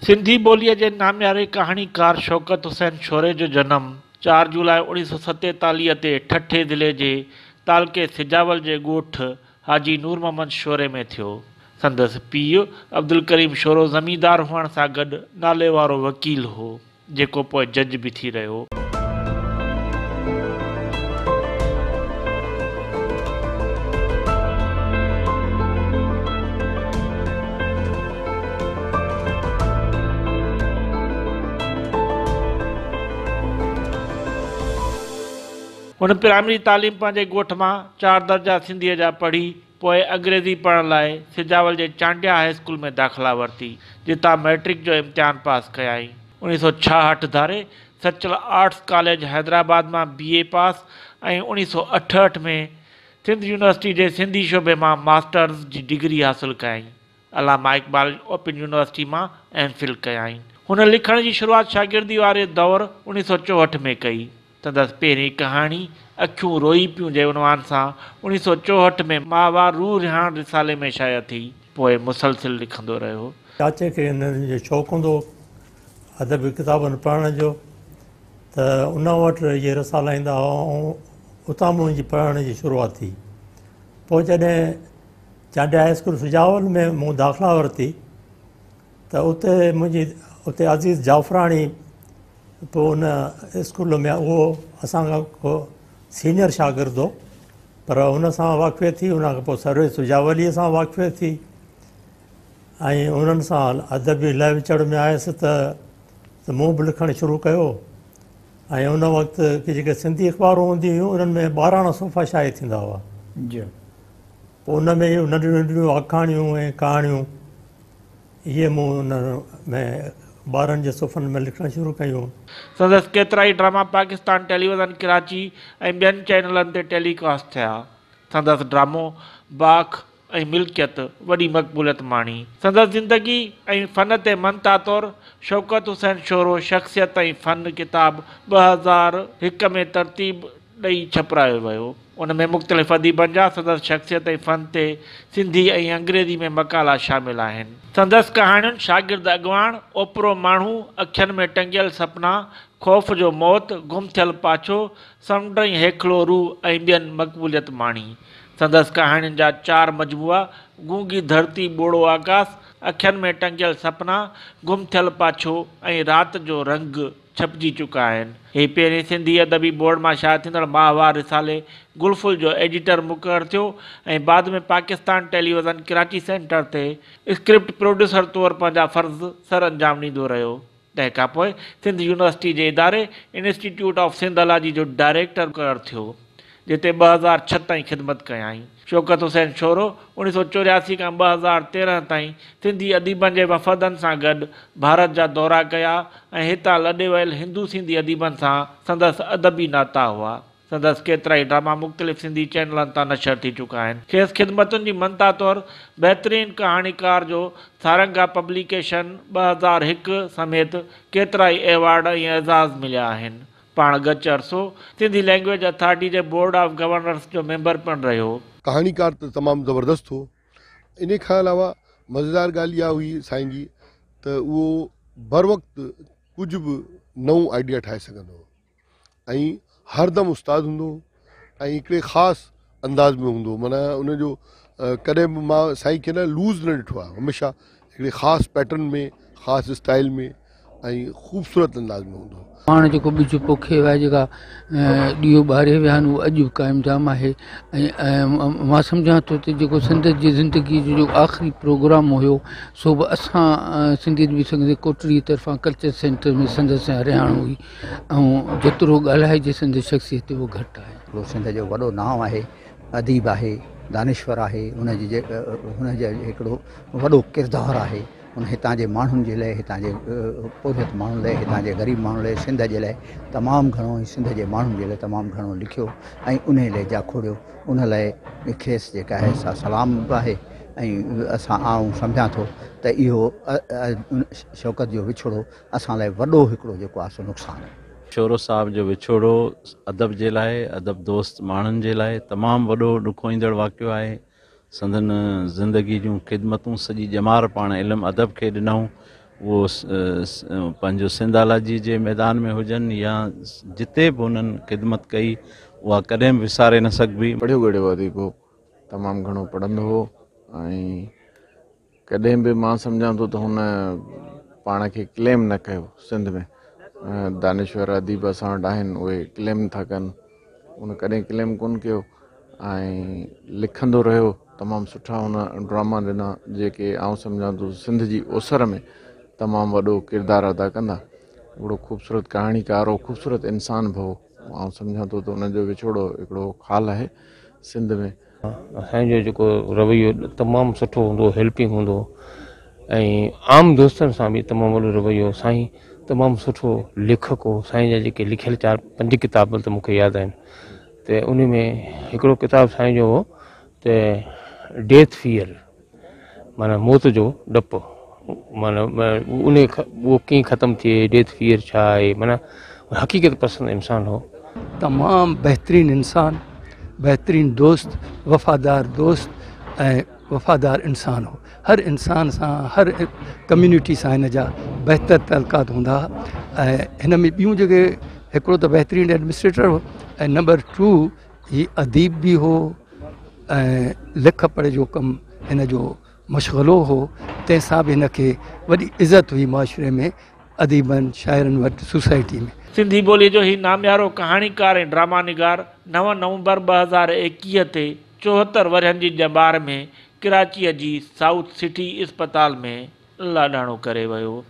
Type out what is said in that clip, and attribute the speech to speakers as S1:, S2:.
S1: सिंधी ॿोलीअ जे नाम्यारे कहाणीकार शौकत हुसैन शोरे जो जनम 4 जुलाई 1947 ते ठठे ज़िले जे तालके सिजावल जे ॻोठ हाजी नूर मोहम्मद शोरे में थियो। संदसि पीउ अब्दुल करीम शोरो ज़मींदार हुअण सां गॾु नाले वारो वकील हो, जेको पोइ जज बि थी रहियो। हुन प्राइमरी तालीम पंहिंजे ॻोठ मां 4 दर्जा सिंधीअ जा पढ़ी पोइ अंग्रेज़ी पढ़ण लाइ सिजावल जे चांडिया हाई स्कूल में दाख़िला वरिती, जितां मैट्रिक जो इम्तिहान पास कयाई। 1966 धारे सचल आर्ट्स कॉलेज हैदराबाद में BA पास ऐं 1968 में सिंध यूनिवर्सिटी जे सिंधी शोबे में मास्टर्स जी डिग्री हासिल कयाई। अलामा इकबाल ओपन यूनिवर्सिटी में MPhil कयाई। हुन लिखण जी शुरुआत शागिर्दी वारे दौर 1964 में कई। संदसि पहिरीं कहाणी अखियूं रोई पियूं जे उनवान सां 1964 में मावा रूह रिहाण रिसाले में शाया थी। पोइ मुसलसिल लिखंदो रहियो।
S2: चाचे खे हिन जो शौक़ु हूंदो अदबी किताबनि पढ़ण जो, त उन वटि इहे रसाला ईंदा हुआ ऐं उतां मुंहिंजी पढ़ण जी शुरूआत थी। पोइ जॾहिं चांडिया हाई स्कूल सिजावल में मूं दाख़िला वरिती त उते अज़ीज़ जाफ़राणी पोइ उन स्कूल में उहो असांखां को सीनियर शागिर्द हो, पर हुन सां वाक़फ़ियत थी। उन खां पोइ सर्विस सुजावलीअ सां वाक़फ़ियत थी ऐं उन्हनि सां अदबी लह विचड़ में आयुसि त मूं बि लिखणु शुरू कयो। ऐं उन वक़्तु की जेके सिंधी अख़बारूं हूंदियूं हुयूं उन्हनि में 12 सुफ़ा शाया थींदा हुआ। पोइ उन में इहो नंढियूं नंढियूं आखाणियूं ऐं कहाणियूं इहे मूं उन में 12 जे सुफ़नि में लिखणु शुरू कयूं।
S1: संदसि केतिरा ई ड्रामा पाकिस्तान टेलीविज़न कराची ऐं ॿियनि चैनलनि ते टेलीकास्ट थिया। संदसि ड्रामो बाख ऐं मिल्कियत वॾी मक़बूलियत माणी। संदसि ज़िंदगी ऐं फ़न ते मनता तौरु शौकत हुसैन शोरो शख़्सियत ऐं फ़न किताब 2001 में तरतीब ॾेई छपरायो वियो। उन में मुख़्तलिफ़ अदीबनि जा संदसि शख़्सियत ऐं फ़न ते सिंधी ऐं अंग्रेज़ी में मक़ाला शामिल आहिनि। संदसि कहाणियुनि शागिर्द अॻवान, ओपरो माण्हू, अखियुनि में टंगियल सपना, ख़ौफ़ जो मौत, गुम थियल पाछो, समुंड ऐं हेखिलो रूह ऐं ॿियनि मक़बूलियत माणी। संदसि कहाणियुनि जा 4 मजमूआ गूंगी धरती ॿोड़ो आकाश, अखियुनि में टंगियल सपना, गुम थियल पाछो ऐं राति जो रंग छपजी चुका आहिनि। हीउ पहिरीं सिंधी अदबी बोर्ड मां शाया थींदड़ माहवार रिसाले गुलफुल जो एडिटर मुक़ररु थियो ऐं बाद में पाकिस्तान टेलीविज़न कराची सेंटर ते स्क्रिप्ट प्रोड्यूसर तौरु पंहिंजा फ़र्ज़ सर अंजाम ॾींदो रहियो। तंहिंखां पोइ सिंध यूनिवर्सिटी जे इदारे इंस्टीट्यूट ऑफ सिंधोलॉजी जो डायरेक्टर मुक़ररु थियो, जिते 2006 ताईं ख़िदमत कयाई। शौकत हुसैन शोरो 1984 खां 2013 ताईं सिंधी अदीबनि जे वफ़दनि सां गॾु भारत जा दौरा कया ऐं हितां लॾे वियल हिंदू सिंधी अदीबनि सां संदसि अदबी नाता हुआ। संदसि केतिरा ई ड्रामा मुख़्तलिफ़ सिंधी चैनलनि तां नशर थी चुका आहिनि। खेसि ख़िदमतुनि जी मनता तौरु बहितरीन कहाणीकार जो सारंगा पब्लिकेशन 2001 समेत केतिरा ई एवार्ड ऐं एज़ाज़ मिलिया आहिनि। पाण गच अरसो सिंधी लैंग्वेज अथॉरिटी जे बोर्ड ऑफ गवर्नर्स जो मेंबर पिणु रहियो।
S3: कहाणीकार त तमामु ज़बरदस्त हो। इन खां अलावा मज़ेदार ॻाल्हि इहा हुई साईं जी त उहो बर वक़्तु कुझु बि नओं आइडिया ठाहे सघंदो हो ऐं हरदम उस्तादु हूंदो ऐं हिकिड़े ख़ासि अंदाज़ में हूंदो। माना उनजो कॾहिं बि मां साईं खे न लूज़ न ॾिठो आहे। हमेशह हिकिड़े ख़ासि पैटर्न में, ख़ासि स्टाइल में ऐं ख़ूबसूरत अंदाज़ में हूंदो।
S4: पाण जेको ॿिज पोखे विया जेका ॾीओ ॿारे विया आहिनि उहो अॼु बि क़ाइमु जाम आहे। ऐं मां सम्झां थो त जेको सिंध जी ज़िंदगी जो आख़िरी प्रोग्राम हुयो सो बि असां सिंधी अदबी संघ जे कोटड़ी तरफ़ां कल्चर सेंटर में संदसि रिहाण हुई ऐं जेतिरो ॻाल्हाइजे सिंध शख़्सियत उहो घटि आहे।
S5: सिंध जो वॾो नाम आहे, अदीब आहे, दानिश्वर आहे, हुनजी हिकिड़ो वॾो किरदारु आहे। उन हितां जे माण्हुनि जे लाइ, हितां जे पोरियत माण्हुनि लाइ, हितां जे ग़रीब माण्हुनि लाइ, सिंध जे लाइ तमामु घणो ऐं सिंध जे माण्हुनि जे लाइ तमामु घणो लिखियो ऐं उन लाइ जा खोड़ियो। उन लाइ खेसि जेका आहे सा सलाम बि आहे ऐं असां आऊं सम्झां थो त इहो शौकत जो विछोड़ो असां लाइ वॾो हिकिड़ो जेको आहे सो नुक़सानु आहे।
S6: शोरो साहब जो विछोड़ो अदब जे लाइ, अदब दोस्त माण्हुनि जे लाइ तमामु वॾो ॾुखो ईंदड़ वाक़ियो आहे। संदन ज़िंदगी जूं ख़िदमतूं सॼी ॼमार पाण इल्मु अदब खे ॾिनऊं वो पंहिंजो सिंधालाजी जे मैदान में हुजनि या जिते बि उन्हनि ख़िदमत कई उहा कॾहिं बि विसारे न सघिबी।
S7: पढ़ियो ॻढ़ियो अदीब हो, तमामु घणो पढ़ंदो हो ऐं कॾहिं बि मां सम्झां थो त हुन पाण खे क्लेम न कयो। सिंध में दानेश्वर अदीब असां वटि आहिनि, उहे क्लेम था कनि, उन कॾहिं क्लेम कोन कयो ऐं लिखंदो रहियो। तमामु सुठा हुन ड्रामा ॾिना जेके आउं सम्झां थो सिंध जी ओसर में तमामु वॾो किरदारु अदा कंदा। हिकिड़ो ख़ूबसूरत कहाणीकार हो, ख़ूबसूरत इंसान बि हो। आउं सम्झां थो त उनजो विछोड़ो हिकिड़ो ख़ाल आहे सिंध में।
S8: असांजो जेको रवैयो तमामु सुठो हूंदो, हेल्पिंग हूंदो ऐं आम दोस्तनि सां बि तमामु वॾो रवैयो। साईं तमामु सुठो लेखक हो। साईं जा जेके लिखियल 4-5 किताब त मूंखे यादि आहिनि, त उन में हिकिड़ो किताबु साईं जो हो त डेथ फियर, माना मौत जो डपु, माना उहो कीअं ख़तमु थिए, डेथ फियर छा आहे, माना हक़ीक़त पसंदि इंसान हो।
S4: तमामु बहितरीनु इंसान, बहितरीनु दोस्त, वफ़ादार दोस्त ऐं वफ़ादार इंसान हो। हर इंसान सां, हर कम्यूनिटी सां हिन जा बहितर तलकात हूंदा। ऐं हिन में ॿियूं जेके, हिकिड़ो त बहितरीनु एडमिनिस्ट्रेटर हो ऐं नंबर 2 ही अदीब बि हो ऐं लिख पढ़ जो कमु हिन जो मशग़लो हो। तंहिंसां बि हिन खे वॾी इज़त हुई माशरे में, अदीबनि शाइरनि वटि, सोसाइटी में।
S1: सिंधी ॿोलीअ जो ही नामियारो कहाणीकार ऐं ड्रामा निगार 9 नवंबर 2021 ते 74 वरहनि जी ॼमार में कराचीअ जी साउथ सिटी इस्पताल में लाॾाणो करे वियो।